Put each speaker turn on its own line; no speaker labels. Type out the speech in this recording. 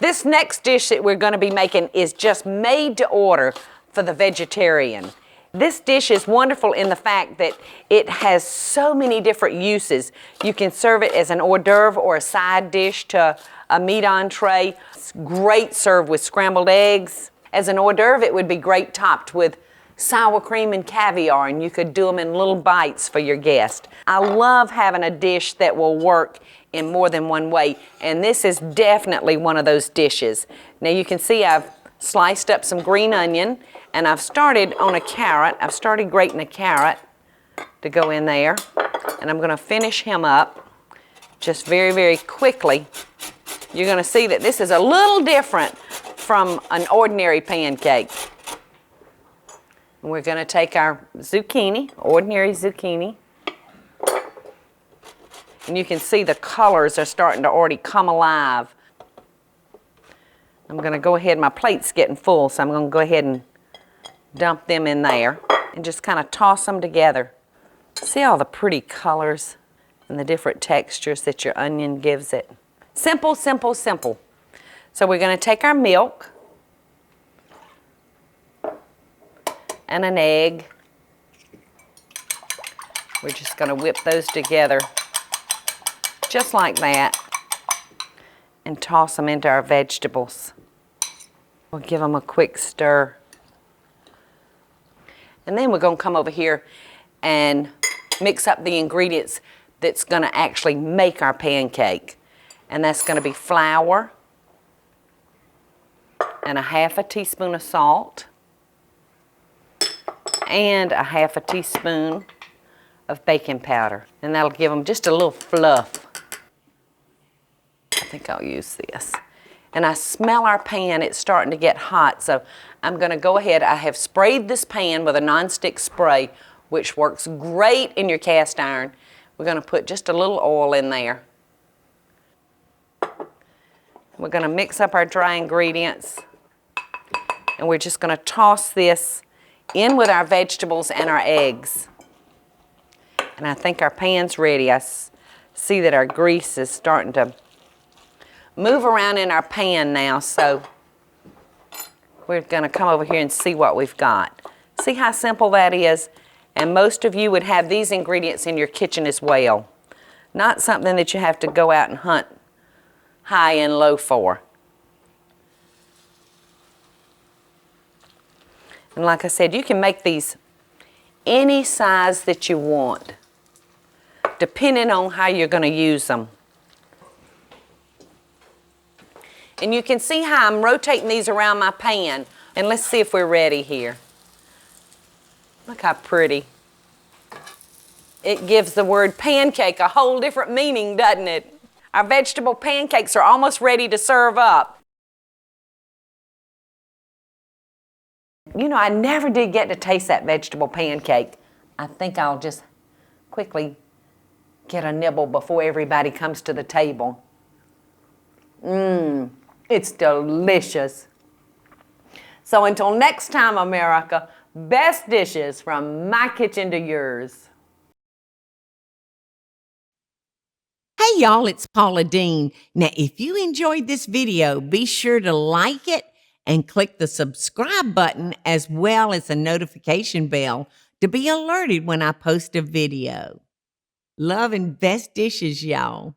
This next dish that we're going to be making is just made to order for the vegetarian. This dish is wonderful in the fact that it has so many different uses. You can serve it as an hors d'oeuvre or a side dish to a meat entree. It's great served with scrambled eggs. As an hors d'oeuvre, it would be great topped with sour cream and caviar, and you could do them in little bites for your guest. I love having a dish that will work in more than one way, and this is definitely one of those dishes. Now you can see I've sliced up some green onion, and I've started on a carrot. I've started grating a carrot to go in there, and I'm going to finish him up just very, very quickly. You're going to see that this is a little different from an ordinary pancake. And we're going to take our zucchini, ordinary zucchini, and you can see the colors are starting to already come alive. I'm going to go ahead, my plate's getting full, so I'm going to go ahead and dump them in there and just kind of toss them together. See all the pretty colors and the different textures that your onion gives it. Simple, simple, simple. So we're going to take our milk and an egg. We're just going to whip those together just like that and toss them into our vegetables. We'll give them a quick stir. And then we're going to come over here and mix up the ingredients that's going to actually make our pancake. And that's going to be flour and a half a teaspoon of salt and a half a teaspoon of baking powder. And that'll give them just a little fluff. I think I'll use this. And I smell our pan, it's starting to get hot, so I'm going to go ahead. I have sprayed this pan with a nonstick spray, which works great in your cast iron. We're going to put just a little oil in there. We're going to mix up our dry ingredients, and we're just going to toss this in with our vegetables and our eggs. And I think our pan's ready. I see that our grease is starting to move around in our pan now, so we're going to come over here and see what we've got. See how simple that is? And most of you would have these ingredients in your kitchen as well. Not something that you have to go out and hunt high and low for. And like I said, you can make these any size that you want, depending on how you're going to use them. And you can see how I'm rotating these around my pan. And let's see if we're ready here. Look how pretty. It gives the word pancake a whole different meaning, doesn't it? Our vegetable pancakes are almost ready to serve up. You know, I never did get to taste that vegetable pancake. I think I'll just quickly get a nibble before everybody comes to the table. It's delicious. So until next time, America, best dishes from my kitchen to yours.
Hey y'all, it's Paula Deen. Now, if you enjoyed this video, be sure to like it and click the subscribe button as well as the notification bell to be alerted when I post a video. Love and best dishes, y'all.